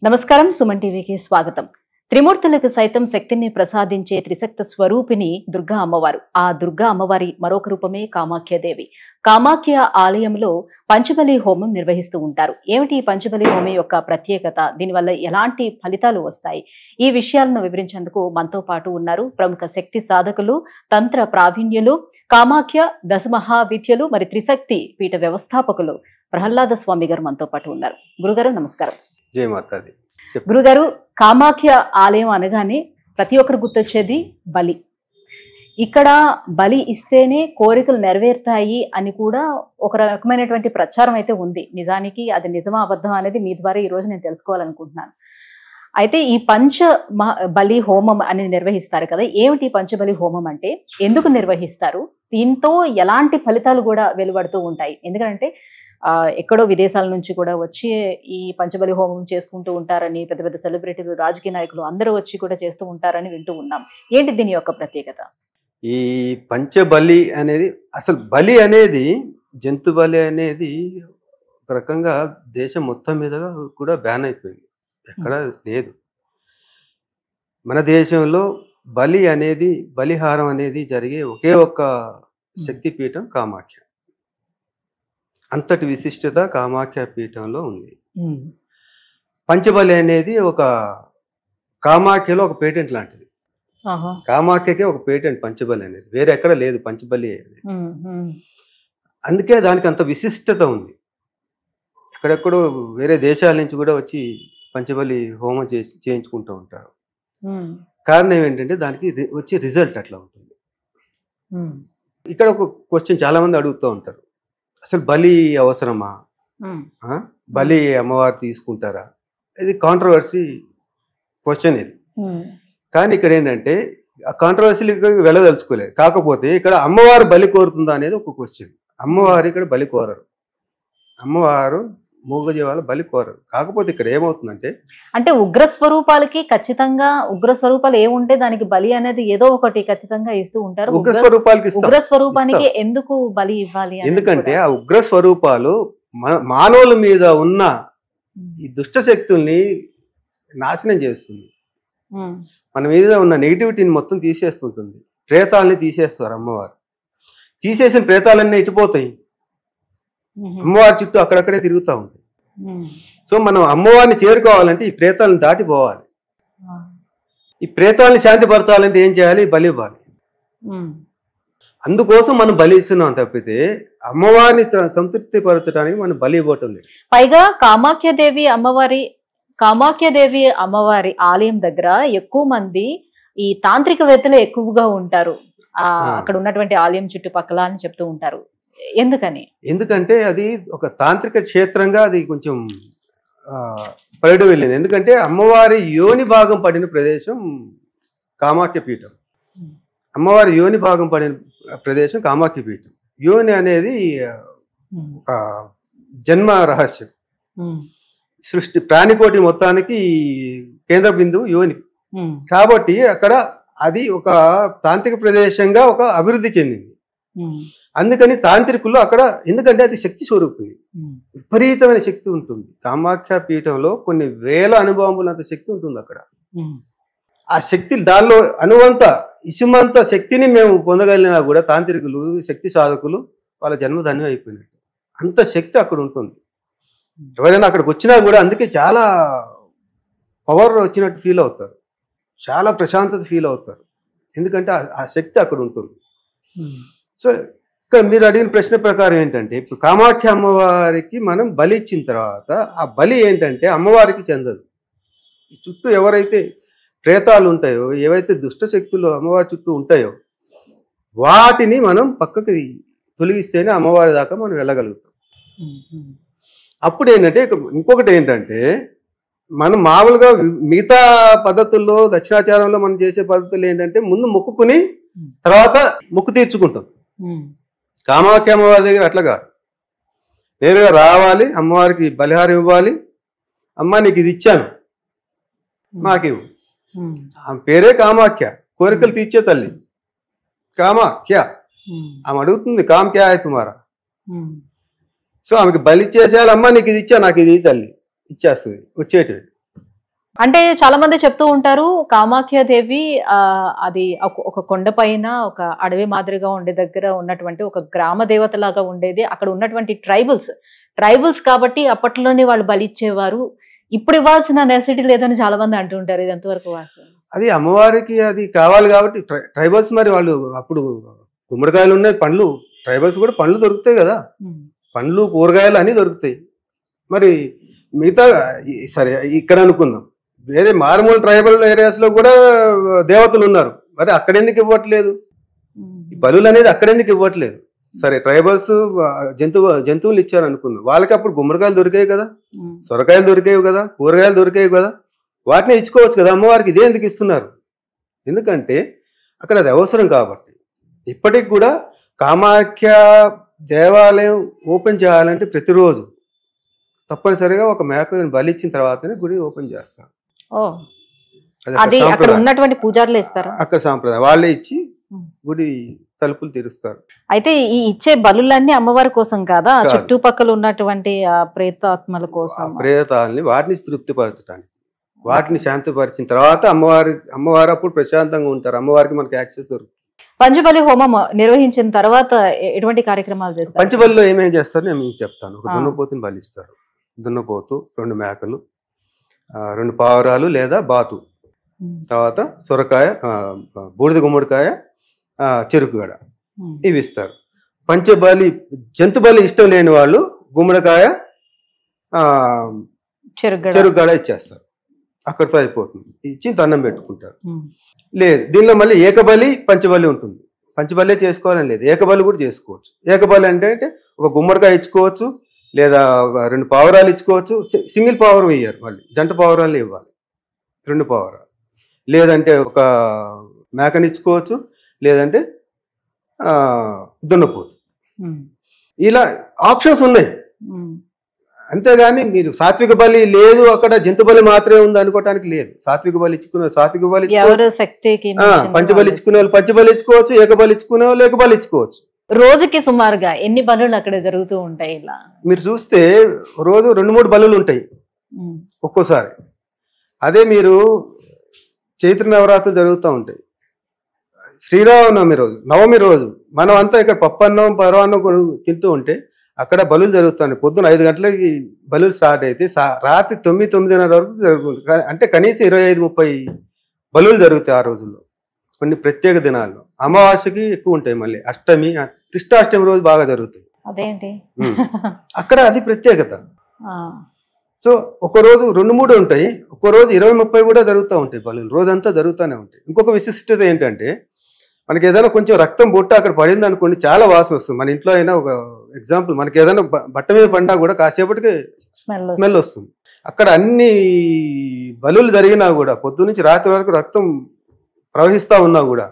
నమస్కారం సుమన్ టీవీకి స్వాగతం. త్రిమూర్తులకు సైతం శక్తిని ప్రసాదించే త్రిశక్తి స్వరూపిణి దుర్గా అమ్మవారు. ఆ దుర్గా అమ్మవారి మరొక రూపమే కామాఖ్యాదేవి. కామాఖ్య ఆలయంలో పంచబలి హోమం నిర్వహిస్తూ ఉంటారు. ఏమిటి పంచబలి హోమం యొక్క ప్రత్యేకత, దీనివల్ల ఎలాంటి ఫలితాలు వస్తాయి, ఈ విషయాలను వివరించేందుకు మనతో పాటు ఉన్నారు ప్రముఖ శక్తి సాధకులు, తంత్ర ప్రావీణ్యులు, కామాఖ్య దశమహావిద్యలు మరి త్రిశక్తి పీఠ వ్యవస్థాపకులు ప్రహ్లాద స్వామి గారు మనతో పాటు ఉన్నారు. గురుగారు నమస్కారం. జయ మాతాది. గురుగారు, కామాఖ్య ఆలయం అనగానే ప్రతి ఒక్కరు గుర్తొచ్చేది బలి. ఇక్కడ బలి ఇస్తేనే కోరికలు నెరవేరుతాయి అని కూడా ఒక రకమైనటువంటి ప్రచారం అయితే ఉంది. నిజానికి అది నిజమా అబద్ధం అనేది మీ ద్వారా ఈ రోజు నేను తెలుసుకోవాలనుకుంటున్నాను. అయితే ఈ బలి హోమం అని నిర్వహిస్తారు కదా, ఏమిటి పంచబలి హోమం అంటే, ఎందుకు నిర్వహిస్తారు, దీంతో ఎలాంటి ఫలితాలు కూడా వెలువడుతూ ఉంటాయి? ఎందుకంటే ఎక్కడో విదేశాల నుంచి కూడా వచ్చి ఈ పంచబలి హోమం చేసుకుంటూ ఉంటారని, పెద్ద పెద్ద సెలబ్రిటీలు, రాజకీయ నాయకులు అందరూ వచ్చి కూడా చేస్తూ ఉంటారని వింటూ ఉన్నాం. ఏంటి దీని యొక్క ప్రత్యేకత? ఈ పంచబలి అనేది, అసలు బలి అనేది, జంతు బలి అనేది ఒక రకంగా దేశం మొత్తం మీద కూడా బ్యాన్ అయిపోయింది, ఎక్కడ లేదు. మన దేశంలో బలి అనేది, బలిహారం అనేది జరిగే ఒకే ఒక్క శక్తిపీఠం కామాఖ్య. అంతటి విశిష్టత కామాఖ్య పీఠంలో ఉంది. పంచబలి అనేది ఒక కామాఖ్యలో ఒక పేటెంట్ లాంటిది. కామాఖ్యకే ఒక పేటెంట్ పంచబలి అనేది, వేరే ఎక్కడ లేదు పంచబలి అనేది. అందుకే దానికి అంత విశిష్టత ఉంది. ఎక్కడెక్కడో వేరే దేశాల నుంచి కూడా వచ్చి పంచబలి హోమం చేయించుకుంటూ ఉంటారు. కారణం ఏంటంటే దానికి వచ్చే రిజల్ట్ అట్లా ఉంటుంది. ఇక్కడ ఒక క్వశ్చన్ చాలా మంది అడుగుతూ ఉంటారు, అసలు బలి అవసరమా, బలి అమ్మవారు తీసుకుంటారా? ఇది కాంట్రవర్సీ క్వశ్చన్ ఇది. కానీ ఇక్కడ ఏంటంటే ఆ కాంట్రవర్సీకి వెళ్ళదలుచుకోలేదు. కాకపోతే ఇక్కడ అమ్మవారు బలి కోరుతుందా అనేది ఒక క్వశ్చన్. అమ్మవారు ఇక్కడ బలి కోరరు, అమ్మవారు మూగజీవాల బలి కోరరు. కాకపోతే ఇక్కడ ఏమవుతుందంటే, అంటే ఉగ్ర స్వరూపాలకి ఖచ్చితంగా ఉగ్ర స్వరూపాలు ఏముంటే దానికి బలి అనేది ఏదో ఒకటి ఖచ్చితంగా ఇస్తూ ఉంటారు. ఉగ్ర స్వరూపానికి ఎందుకు బలి ఇవ్వాలి? ఎందుకంటే ఆ ఉగ్ర స్వరూపాలు మానవుల మీద ఉన్న ఈ దుష్ట శక్తుల్ని నాశనం చేస్తుంది. మన మీద ఉన్న నెగిటివిటీని మొత్తం తీసేస్తుంటుంది. ప్రేతాలని తీసేస్తారు అమ్మవారు. తీసేసిన ప్రేతాలన్నీ ఇటుపోతాయి, అమ్మవారి చుట్టూ అక్కడక్కడే తిరుగుతూ ఉంటాయి. సో మనం అమ్మవారిని చేరుకోవాలంటే ఈ ప్రేతాలను దాటిపోవాలి. ఈ ప్రేతాలని శాంతిపరచాలంటే ఏం చేయాలి? బలి ఇవ్వాలి. అందుకోసం మనం బలి ఇస్తున్నాం తప్పితే అమ్మవారిని సంతృప్తి పరచడానికి మనం బలి ఇవ్వటం లేదు. పైగా కామాఖ్యాదేవి అమ్మవారి ఆలయం దగ్గర ఎక్కువ మంది ఈ తాంత్రికవేత్తలు ఎక్కువగా ఉంటారు, అక్కడ ఉన్నటువంటి ఆలయం చుట్టుపక్కల అని చెప్తూ ఉంటారు. ఎందుకని? ఎందుకంటే అది ఒక తాంత్రిక క్షేత్రంగా అది కొంచెం పరిడి వెళ్ళింది. ఎందుకంటే అమ్మవారి యోని భాగం పడిన ప్రదేశం కామాఖ్య పీఠం. అమ్మవారి యోని భాగం పడిన ప్రదేశం కామాఖ్య పీఠం. యోని అనేది జన్మ రహస్యం. సృష్టి ప్రాణికోటి మొత్తానికి కేంద్ర బిందువు యోని. కాబట్టి అక్కడ అది ఒక తాంత్రిక ప్రదేశంగా ఒక అభివృద్ధి చెందింది. అందుకని తాంత్రికులు అక్కడ, ఎందుకంటే అది శక్తి స్వరూపిణి, విపరీతమైన శక్తి ఉంటుంది. కామాఖ్య పీఠంలో కొన్ని వేల అనుభవములంత శక్తి ఉంటుంది అక్కడ. ఆ శక్తి, దానిలో అనువంత ఇసుమంత శక్తిని మేము పొందగలిగినా కూడా తాంత్రికులు, శక్తి సాధకులు వాళ్ళ జన్మధన్యం అయిపోయినట్టు. అంత శక్తి అక్కడ ఉంటుంది. ఎవరైనా అక్కడికి వచ్చినా కూడా అందుకే చాలా పవర్ వచ్చినట్టు ఫీల్ అవుతారు, చాలా ప్రశాంతత ఫీల్ అవుతారు. ఎందుకంటే ఆ శక్తి అక్కడ ఉంటుంది. సో ఇక్కడ మీరు అడిగిన ప్రశ్న ప్రకారం ఏంటంటే, ఇప్పుడు కామాఖ్య అమ్మవారికి మనం బలి ఇచ్చిన తర్వాత ఆ బలి ఏంటంటే అమ్మవారికి చెందదు. ఈ చుట్టూ ఎవరైతే ప్రేతాలు ఉంటాయో, ఏవైతే దుష్ట శక్తులు అమ్మవారి చుట్టూ ఉంటాయో వాటిని మనం పక్కకి తొలగిస్తేనే అమ్మవారి దాకా మనం వెళ్ళగలుగుతాం. అప్పుడు ఏంటంటే, ఇంకొకటి ఏంటంటే, మనం మామూలుగా మిగతా పద్ధతుల్లో, దక్షిణాచారంలో మనం చేసే పద్ధతులు ఏంటంటే, ముందు మొక్కుకుని తర్వాత మొక్కు తీర్చుకుంటాం. కామాఖ్య అమ్మవారి దగ్గర అట్లా కాదు. నేరుగా రావాలి, అమ్మవారికి బలిహారం ఇవ్వాలి. అమ్మ నీకు ఇది ఇచ్చాను, మాకివ్వు. ఆమె పేరే కామాఖ్య, కోరికలు తీర్చే తల్లి కామాఖ్య. ఆమె అడుగుతుంది కామ్ క్యా హై తుమారా. సో ఆమెకి బలి ఇచ్చేసేయాలి. అమ్మ నీకు ఇది ఇచ్చా, నాకు ఇది తల్లి ఇచ్చేస్తుంది వచ్చేటివి. అంటే చాలా మంది చెప్తూ ఉంటారు కామాఖ్యాదేవి అది ఒక కొండ పైన ఒక అడవి మాదిరిగా ఉండే దగ్గర ఉన్నటువంటి ఒక గ్రామ దేవత లాగా ఉండేది. అక్కడ ఉన్నటువంటి ట్రైబల్స్ కాబట్టి అప్పట్లోనే వాళ్ళు బలిచ్చేవారు. ఇప్పుడు ఇవ్వాల్సిన నెసెసిటీ లేదని చాలా మంది అంటుంటారు. ఇది ఎంతవరకు వాస్తవం? అది అమ్మవారికి అది కావాలి కాబట్టి ట్రైబల్స్ మరి వాళ్ళు అప్పుడు గుమ్మడికాయలు ఉన్నాయి, పండ్లు, ట్రైబల్స్ కూడా పండ్లు దొరుకుతాయి కదా, పండ్లు కూరగాయలు అన్నీ దొరుకుతాయి. మరి మిగతా సరే ఇక్కడ అనుకుందాం, వేరే మారుమూల ట్రైబల్ ఏరియాస్ లో కూడా దేవతలు ఉన్నారు, మరి అక్కడెందుకు ఇవ్వట్లేదు? ఈ బలులు అనేది అక్కడెందుకు ఇవ్వట్లేదు? సరే ట్రైబల్స్ జంతువులు ఇచ్చారు అనుకుందాం, వాళ్ళకి అప్పుడు గుమ్మడికాయలు దొరికాయి కదా, సొరకాయలు దొరికేవి కదా, కూరగాయలు దొరికేవి కదా, వాటిని ఇచ్చుకోవచ్చు కదా. అమ్మవారికి ఇదే ఎందుకు ఇస్తున్నారు? ఎందుకంటే అక్కడ అది అవసరం కాబట్టి. ఇప్పటికి కూడా కామాఖ్య దేవాలయం ఓపెన్ చేయాలంటే ప్రతిరోజు తప్పనిసరిగా ఒక మేకని బలిచ్చిన తర్వాతనే గుడి ఓపెన్ చేస్తారు. అది అక్కడ ఉన్నటువంటి పూజారులు ఇస్తారు, అక్కడ సాంప్రదాయం వాళ్ళే ఇచ్చి గుడి తలుపులు తెరుస్తారు. అయితే ఈ ఇచ్చే బలులన్నీ అమ్మవారి కోసం కాదా, చుట్టుపక్కల ఉన్నటువంటి ప్రేతాత్మల కోసం? ప్రేతాలని వాటిని తృప్తిపరచడానికి, వాటిని శాంతిపరిచిన తర్వాత అమ్మవారు అప్పుడు ప్రశాంతంగా ఉంటారు. అమ్మవారికి మనకి యాక్సెస్ దొరుకుతుంది. పంచబలి హోమం నిర్వహించిన తర్వాత ఎటువంటి కార్యక్రమాలు చేస్తారు? పంచబలిలో ఏమేమి చేస్తారు నేను మీకు చెప్తాను. ఒక దున్నపోతుని బలిస్తారు. దున్నపోతు, 2 మేకలు, 2 పావురాలు లేదా బాతు, తర్వాత సొరకాయ, బూడిద గుమ్మడికాయ, చెరుకుగడ, ఇవి ఇస్తారు. పంచబలి జంతు బలి ఇష్టం లేని వాళ్ళు గుమ్మడికాయ, చెరుకుగడ ఇచ్చేస్తారు. అక్కడితో అయిపోతుంది. ఇచ్చి దండం పెట్టుకుంటారు. లేదు దీనిలో మళ్ళీ ఏకబలి పంచబలి ఉంటుంది. పంచబలి చేసుకోవాలని లేదు, ఏకబలి కూడా చేసుకోవచ్చు. ఏకబలి అంటే ఒక గుమ్మడికాయ ఇచ్చుకోవచ్చు, లేదా 2 పావురాలు ఇచ్చుకోవచ్చు. సింగిల్ పావురం ఇయ్యారు, మళ్ళీ జంట పావురాలు ఇవ్వాలి, 2 పావురాలు. లేదంటే ఒక మేకని ఇచ్చుకోవచ్చు, లేదంటే దున్నపోతు. ఇలా ఆప్షన్స్ ఉన్నాయి. అంతేగాని మీరు సాత్విక బలి లేదు అక్కడ జంతు బలి మాత్రమే ఉంది అనుకోవటానికి లేదు. సాత్విక బలి ఇచ్చుకునే సాత్విక బలి, పంచబలి ఇచ్చుకునే వాళ్ళు పంచబలి ఇచ్చుకోవచ్చు, ఏకబలి ఇచ్చుకునే వాళ్ళు ఏకబలి ఇచ్చుకోవచ్చు. రోజుకి సుమారుగా ఎన్ని బలులు అక్కడ జరుగుతూ ఉంటాయి? ఇలా మీరు చూస్తే రోజు 2-3 బలులు ఉంటాయి ఒక్కోసారి. అదే మీరు చైత్ర నవరాత్రులు జరుగుతూ ఉంటాయి. శ్రీరామనవమి రోజు, నవమి రోజు మనం అంతా ఇక్కడ పప్పన్నం పరవాన్నం తింటూ ఉంటే అక్కడ బలులు జరుగుతాయి. పొద్దున 5 గంటలకి బలులు స్టార్ట్ అయితే రాత్రి 9-9:30 వరకు జరుగుతుంది. అంటే కనీసం 25-30 బలులు జరుగుతాయి ఆ రోజుల్లో, కొన్ని ప్రత్యేక దినాల్లో. అమావాస్యకి ఎక్కువ ఉంటాయి, మళ్ళీ అష్టమి, కృష్ణాష్టమి రోజు బాగా జరుగుతాయి. అదేంటి అక్కడ అది ప్రత్యేకత. సో ఒక్కరోజు 2-3 ఉంటాయి, ఒక్కరోజు 20-30 కూడా జరుగుతూ ఉంటాయి బలులు, రోజంతా జరుగుతూనే ఉంటాయి. ఇంకొక విశిష్టత ఏంటంటే మనకి ఏదైనా కొంచెం రక్తం బొట్ట అక్కడ పడింది అనుకోండి, చాలా వాసన వస్తుంది. మన ఇంట్లో అయినా ఒక ఎగ్జాంపుల్, మనకి ఏదైనా బట్ట మీద పడినా కూడా కాసేపటికి స్మెల్ వస్తుంది. అక్కడ అన్ని బలులు జరిగినా కూడా పొద్దు నుంచి రాత్రి వరకు రక్తం ప్రవహిస్తూ ఉన్నా కూడా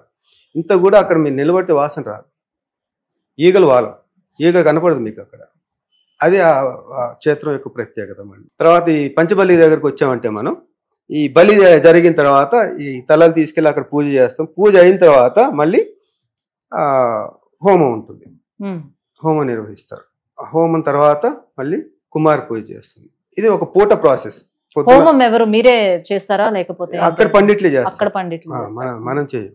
ఇంత కూడా అక్కడ మీరు నిలబడితే వాసన రాదు. ఈగ కనపడదు మీకు అక్కడ. అది ఆ క్షేత్రం యొక్క ప్రత్యేకత. మళ్ళీ తర్వాత ఈ పంచబలి దగ్గరకు వచ్చామంటే మనం ఈ బలి జరిగిన తర్వాత ఈ తలలు తీసుకెళ్ళి అక్కడ పూజ చేస్తాం. పూజ అయిన తర్వాత మళ్ళీ హోమం ఉంటుంది, హోమం నిర్వహిస్తారు. హోమం తర్వాత మళ్ళీ కుమార పూజ చేస్తుంది. ఇది ఒక పూట ప్రాసెస్. హోమం ఎవరు మీరే చేస్తారా లేకపోతే అక్కడ పండిట్లే చేస్తారు? అక్కడ పండిట్లు మనం చేయం,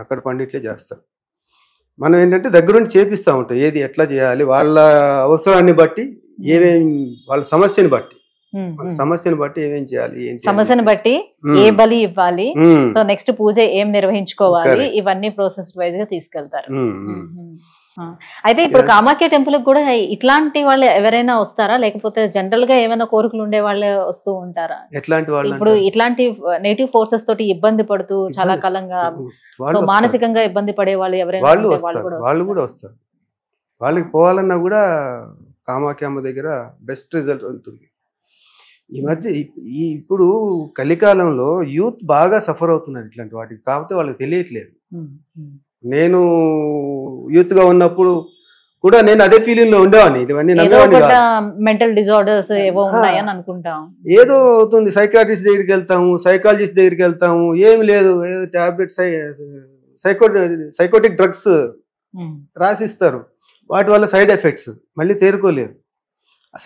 అక్కడ పండిట్లే చేస్తారు. మనం ఏంటంటే దగ్గరుండి చేపిస్తూ ఉంటాం, ఏది ఎట్లా చేయాలి, వాళ్ళ అవసరాన్ని బట్టి, వాళ్ళ సమస్యని బట్టి ఏమేం చేయాలి, సమస్యను బట్టి ఏ బలి ఇవ్వాలి, సో నెక్స్ట్ పూజ ఏం నిర్వహించుకోవాలి, ఇవన్నీ ప్రాసెస్ వైజ్ గా తీసుకెళ్తారు. అయితే ఇప్పుడు కామాఖ్య టెంపుల్ కూడా ఇట్లాంటి వాళ్ళు ఎవరైనా వస్తారా, లేకపోతే జనరల్ గా ఏమైనా కోరికలు ఉండే వాళ్ళే వస్తూ ఉంటారా? ఇప్పుడు ఇట్లాంటి నేటివ్ ఫోర్సెస్ తోటి ఇబ్బంది పడుతూ చాలా కాలంగా మానసికంగా ఇబ్బంది పడే వాళ్ళు ఎవరైనా వాళ్ళు కూడా వస్తారు. వాళ్ళకి పోవాలన్నా కూడా కామాఖ్య అమ్మ దగ్గర బెస్ట్ రిజల్ట్ ఉంటుంది. ఈ మధ్య ఇప్పుడు కలికాలంలో యూత్ బాగా సఫర్ అవుతున్నారు ఇట్లాంటి వాటికి, కాకపోతే వాళ్ళకి తెలియట్లేదు. నేను యూత్ గా ఉన్నప్పుడు కూడా నేను అదే ఫీలింగ్ లో ఉండేవాడిని. ఇవన్నీ మెంటల్ డిజార్డర్స్ ఏవో ఉన్నాయని అనుకుంటాం. ఏదో అవుతుంది, సైకాట్రిస్ట్ దగ్గరికి వెళ్తాము, సైకాలజిస్ట్ దగ్గరికి వెళ్తాము, ఏమి లేదు, ఏదో టాబ్లెట్స్, సైకోటిక్ డ్రగ్స్ రాసిస్తారు. వాటి వల్ల సైడ్ ఎఫెక్ట్స్, మళ్ళీ తేరుకోలేరు.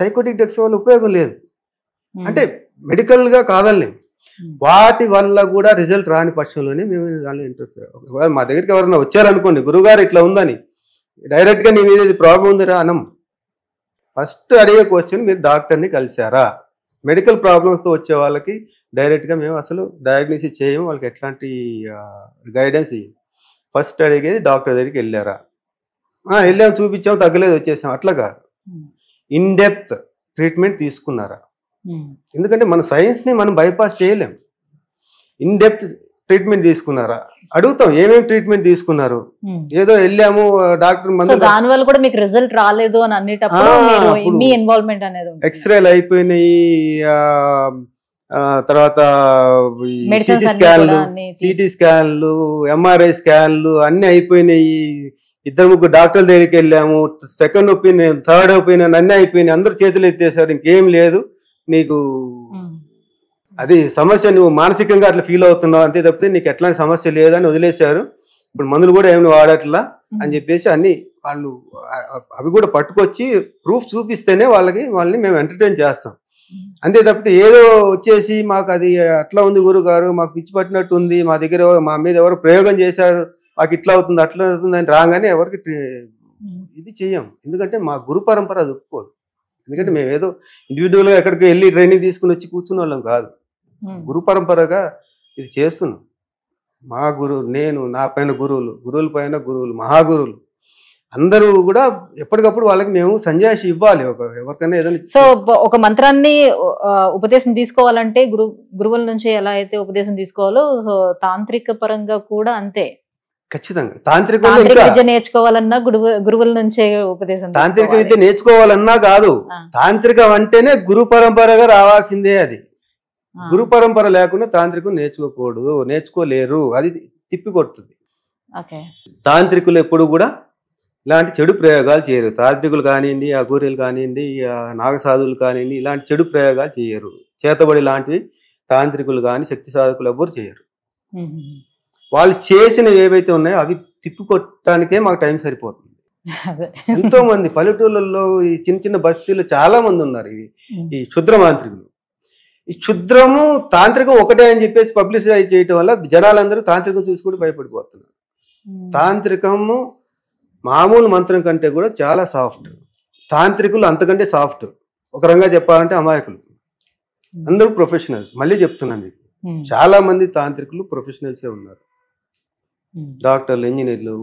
సైకోటిక్ డ్రగ్స్ వల్ల ఉపయోగం లేదు. అంటే మెడికల్ గా కాదనిలేం, వాటి వల్ల కూడా రిజల్ట్ రాని పక్షంలోనే మేము దానిలో ఇంటర్ఫియర్. ఒకవేళ మా దగ్గరికి ఎవరైనా వచ్చారనుకోండి, గురువుగారు ఇట్లా ఉందని, డైరెక్ట్ గా నీ మీద ఇది ప్రాబ్లం ఉందిరా అనం. ఫస్ట్ అడిగే క్వశ్చన్, మీరు డాక్టర్ని కలిశారా? మెడికల్ ప్రాబ్లమ్స్తో వచ్చే వాళ్ళకి డైరెక్ట్గా మేము అసలు డయాగ్నోసిస్ చేయము, వాళ్ళకి ఎట్లాంటి గైడెన్స్ ఇయ్యం. ఫస్ట్ అడిగేది డాక్టర్ దగ్గరికి వెళ్ళారా, వెళ్ళాము చూపించాము తగ్గలేదు వచ్చేసాం, అట్లా కాదు. ఇన్ డెప్త్ ట్రీట్మెంట్ తీసుకున్నారా? ఎందుకంటే మన సైన్స్ని మనం బైపాస్ చేయలేం. ఇన్ డెప్త్ ట్రీట్మెంట్ తీసుకున్నారా అడుగుతాం, ఏమేమి ట్రీట్మెంట్ తీసుకున్నారు. ఏదో వెళ్ళాము డాక్టర్ మందు, దాని వల్ల కూడా మీకు రిజల్ట్ రాలేదు అని అన్నిటప్పుడు మీ ఇన్వాల్వ్మెంట్ అనేది ఎక్స్రేలు అయిపోయినాయి, తర్వాత సిటీ స్కాన్లు ఎంఆర్ఐ స్కాన్లు అన్ని అయిపోయినాయి. 2-3 డాక్టర్ల దగ్గరికి వెళ్ళాము, సెకండ్ ఒపీనియన్ థర్డ్ ఒపీనియన్ అన్నీ అయిపోయినాయి, అందరు చేతులు ఎత్తేసారు, ఇంకేం లేదు నీకు, అది సమస్య నువ్వు మానసికంగా అట్లా ఫీల్ అవుతున్నావు అంతే తప్పితే నీకు ఎట్లాంటి సమస్య లేదని వదిలేశారు. ఇప్పుడు మందులు కూడా ఏమి వాడట్లా అని చెప్పేసి అన్ని వాళ్ళు అవి కూడా పట్టుకొచ్చి ప్రూఫ్ చూపిస్తేనే వాళ్ళని మేము ఎంటర్టైన్ చేస్తాం. అంతే తప్పితే ఏదో వచ్చేసి మాకు అది అట్లా ఉంది గురుగారు, మాకు పిచ్చి పట్టినట్టు ఉంది, మా దగ్గర మా మీద ఎవరు ప్రయోగం చేశారు, మాకు ఇట్లా అవుతుంది అట్లా అవుతుంది అని రాగానే ఎవరికి ఇది చెయ్యం. ఎందుకంటే మా గురు పరంపర అది ఒప్పుకోదు. ఎందుకంటే మేము ఏదో ఇండివిజువల్గా ఎక్కడికి వెళ్ళి ట్రైనింగ్ తీసుకుని వచ్చి కూర్చున్న వాళ్ళం కాదు, గురు పరంపరగా ఇది చేస్తున్నాం. మా గురువు, నేను, నా పైన గురువులు, గురువుల పైన గురువులు, మహాగురువులు అందరూ కూడా ఎప్పటికప్పుడు వాళ్ళకి మేము సంజాయిషి ఇవ్వాలి. ఎవరికైనా ఏదైనా సో ఒక మంత్రాన్ని ఉపదేశం తీసుకోవాలంటే గురువుల నుంచి ఎలా అయితే ఉపదేశం తీసుకోవాలో, సో తాంత్రిక పరంగా కూడా అంతే. ఖచ్చితంగా తాంత్రిక విద్య నేర్చుకోవాలన్నా గురువుల నుంచే ఉపదేశం. తాంత్రిక విద్య నేర్చుకోవాలన్నా కాదు, తాంత్రికం అంటేనే గురు పరంపరగా రావాల్సిందే. అది గురు పరంపర లేకుండా తాంత్రికం నేర్చుకోలేరు, అది తిప్పికొడుతుంది. తాంత్రికులు ఎప్పుడు కూడా ఇలాంటి చెడు ప్రయోగాలు చేయరు. తాంత్రికులు కానివ్వండి, అఘోరీలు కానివ్వండి, నాగసాధువులు కానివ్వండి, ఇలాంటి చెడు ప్రయోగాలు చేయరు. చేతబడి లాంటివి తాంత్రికులు కానీ శక్తి సాధకులు ఎవ్వరు చేయరు. వాళ్ళు చేసినవి ఏవైతే ఉన్నాయో అవి తిప్పికొట్టడానికే మాకు టైం సరిపోతుంది. ఎంతో మంది పల్లెటూళ్ళల్లో ఈ చిన్న చిన్న బస్తీలు చాలా మంది ఉన్నారు ఈ క్షుద్ర మాంత్రికులు. ఈ క్షుద్రము తాంత్రికం ఒకటే అని చెప్పేసి పబ్లిసిటీ చేయటం వల్ల జనాలందరూ తాంత్రికం చూసి కూడా భయపడిపోతున్నారు. తాంత్రికము మామూలు మంత్రం కంటే కూడా చాలా సాఫ్ట్, తాంత్రికులు అంతకంటే సాఫ్ట్. ఒక రంగా చెప్పాలంటే అమాయకులు. అందరూ ప్రొఫెషనల్స్. మళ్ళీ చెప్తున్నాను మీకు, చాలా మంది తాంత్రికులు ప్రొఫెషనల్సే ఉన్నారు. డాక్టర్లు, ఇంజనీర్లు,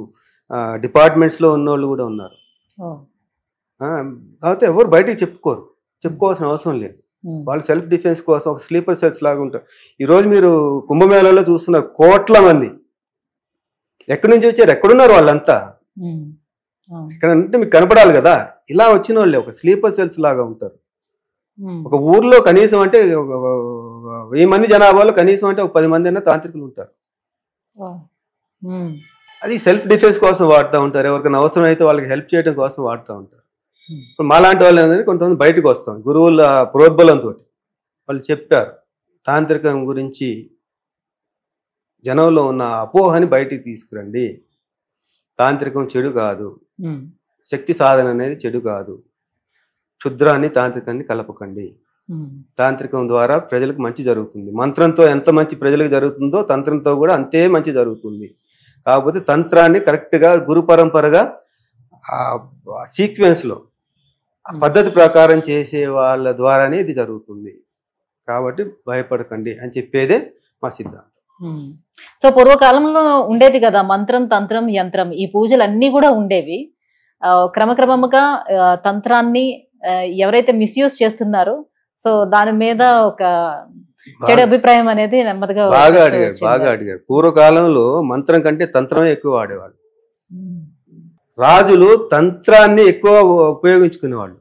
డిపార్ట్మెంట్స్ లో ఉన్నోళ్ళు కూడా ఉన్నారు. కాకపోతే ఎవరు బయటికి చెప్పుకోవాల్సిన అవసరం లేదు. వాళ్ళు సెల్ఫ్ డిఫెన్స్ కోసం ఒక స్లీపర్ సెల్స్ లాగా ఉంటారు. ఈరోజు మీరు కుంభమేళాలో చూస్తున్నారు, కోట్ల మంది ఎక్కడి నుంచి వచ్చారు, ఎక్కడున్నారు వాళ్ళంతా, ఇక్కడ అంటే మీకు కనపడాలి కదా. ఇలా వచ్చిన వాళ్ళే ఒక స్లీపర్ సెల్స్ లాగా ఉంటారు. ఒక ఊర్లో కనీసం అంటే 1000 మంది జనాభాలో కనీసం అంటే ఒక 10 మంది అయినా తాంత్రికులు ఉంటారు. అది సెల్ఫ్ డిఫెన్స్ కోసం వాడుతూ ఉంటారు. ఎవరికైనా అవసరం అయితే వాళ్ళకి హెల్ప్ చేయడం కోసం వాడుతూ ఉంటారు. ఇప్పుడు మాలాంటి వాళ్ళు ఏంటంటే కొంతమంది బయటకు వస్తాం గురువుల ప్రోద్బలంతో. వాళ్ళు చెప్పారు తాంత్రికం గురించి, జనంలో ఉన్న అపోహని బయటికి తీసుకురండి. తాంత్రికం చెడు కాదు, శక్తి సాధన అనేది చెడు కాదు, క్షుద్రాన్ని తాంత్రికాన్ని కలపకండి. తాంత్రికం ద్వారా ప్రజలకు మంచి జరుగుతుంది. మంత్రంతో ఎంత మంచి ప్రజలకు జరుగుతుందో తంత్రంతో కూడా అంతే మంచి జరుగుతుంది. కాకపోతే తంత్రాన్ని కరెక్ట్గా గురు పరంపరగా సీక్వెన్స్లో పద్ధతి ప్రకారం చేసే వాళ్ళ ద్వారానే ఇది జరుగుతుంది. కాబట్టి భయపడకండి అని చెప్పేదే మా సిద్ధాంతం. సో పూర్వకాలంలో ఉండేది కదా మంత్రం, తంత్రం, యంత్రం, ఈ పూజలు అన్నీ కూడా ఉండేవి. క్రమక్రమముగా తంత్రాన్ని ఎవరైతే మిస్యూజ్ చేస్తున్నారో సో దాని మీద ఒక చెడు అభిప్రాయం అనేది నెమ్మదిగా బాగా అడిగారు. పూర్వకాలంలో మంత్రం కంటే తంత్రమే ఎక్కువ వాడేవాళ్ళు. రాజులు తంత్రాన్ని ఎక్కువ ఉపయోగించుకునేవాళ్ళు.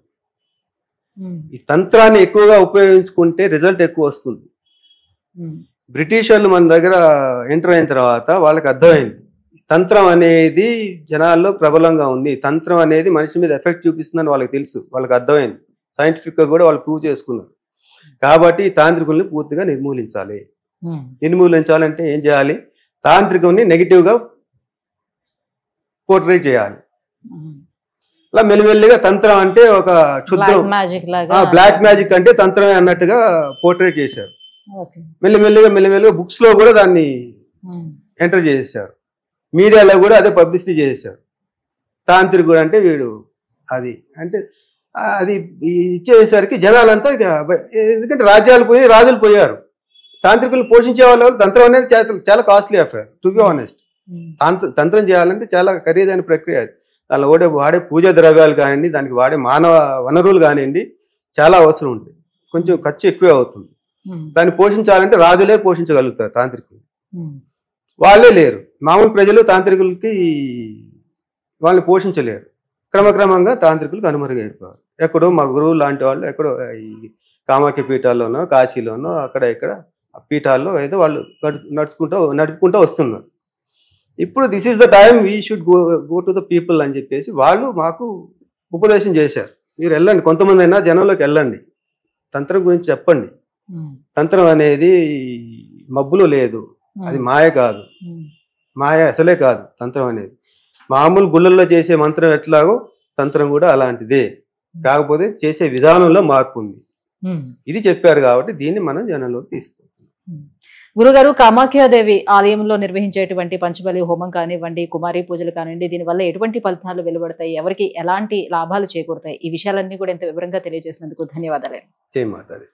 ఈ తంత్రాన్ని ఎక్కువగా ఉపయోగించుకుంటే రిజల్ట్ ఎక్కువ వస్తుంది. బ్రిటిష్ వాళ్ళు మన దగ్గర ఎంటర్ అయిన తర్వాత వాళ్ళకి అర్థమైంది తంత్రం అనేది జనాల్లో ప్రబలంగా ఉంది, తంత్రం అనేది మనిషి మీద ఎఫెక్ట్ చూపిస్తుందని వాళ్ళకి తెలుసు. వాళ్ళకి అర్థమైంది, సైంటిఫిక్గా కూడా వాళ్ళు ప్రూవ్ చేసుకున్నారు. కాబట్టి ఈ తాంత్రికుల్ని పూర్తిగా నిర్మూలించాలి. నిర్మూలించాలంటే ఏం చేయాలి? తాంత్రికుల్ని నెగిటివ్గా పోర్ట్రేట్ చేయాలి. అలా మెల్లిమెల్లిగా తంత్రం అంటే ఒక క్షుద్రం, మ్యాజిక్ లాగా, బ్లాక్ మ్యాజిక్ అంటే తంత్రమే అన్నట్టుగా పోర్ట్రేట్ చేశారు. ఓకే. మెల్లిమెల్లిగా బుక్స్ లో కూడా దాన్ని ఎంటర్ చేసేసారు, మీడియాలో కూడా అదే పబ్లిసిటీ చేసేసారు. తాంత్రికుడు అంటే వీడు అది అంటే అది ఇచ్చేసరికి జనాలంతా ఎందుకంటే రాజ్యాలు పోయి రాజులు పోయారు, తాంత్రికులు పోషించే వాళ్ళు తంత్రం అనేది చాలా costly affair to be honest. తంత్రం చేయాలంటే చాలా ఖరీదైన ప్రక్రియ. దానిలో వాడే పూజా ద్రవ్యాలు కానివ్వండి, దానికి వాడే మానవ వనరులు కానివ్వండి చాలా అవసరం ఉంటుంది, కొంచెం ఖర్చు ఎక్కువే అవుతుంది. దాన్ని పోషించాలంటే రాజులే పోషించగలుగుతారు, తాంత్రికులు వాళ్ళే లేరు. మామూలు ప్రజలు తాంత్రికులకి వాళ్ళని పోషించలేరు. క్రమక్రమంగా తాంత్రికులు కనుమరుగైపోయారు. ఎక్కడో మా గురువు లాంటి వాళ్ళు ఎక్కడో ఈ కామాఖ్య పీఠాల్లోనో కాశీలోనో అక్కడ ఇక్కడ పీఠాల్లో అయితే వాళ్ళు నడుపుకుంటూ వస్తున్నారు. ఇప్పుడు this is the time we should go to the people అని చెప్పేసి వాళ్ళు మాకు ఉపదేశం చేశారు. మీరు వెళ్ళండి, కొంతమంది అయినా జనంలోకి వెళ్ళండి, తంత్రం గురించి చెప్పండి. తంత్రం అనేది మబ్బులో లేదు, అది మాయ కాదు, మాయ అసలే కాదు. తంత్రం అనేది మామూలు గుళ్ళల్లో చేసే మంత్రం ఎట్లాగో తంత్రం కూడా అలాంటిదే, కాకపోతే చేసే విధానంలో మార్పు ఉంది. ఇది చెప్పారు కాబట్టి దీన్ని మనం జనంలోకి తీసుకుంటాం. గురుగారు, కామాఖ్యాదేవి ఆలయంలో నిర్వహించేటువంటి పంచబలి హోమం కానివ్వండి, కుమారి పూజలు కానివ్వండి, దీనివల్ల ఎటువంటి ఫలితాలు వెలువడతాయి, ఎవరికి ఎలాంటి లాభాలు చేకూరుతాయి, ఈ విషయాలన్నీ కూడా ఎంత వివరంగా తెలియజేసినందుకు ధన్యవాదాలు. జై మాతాది.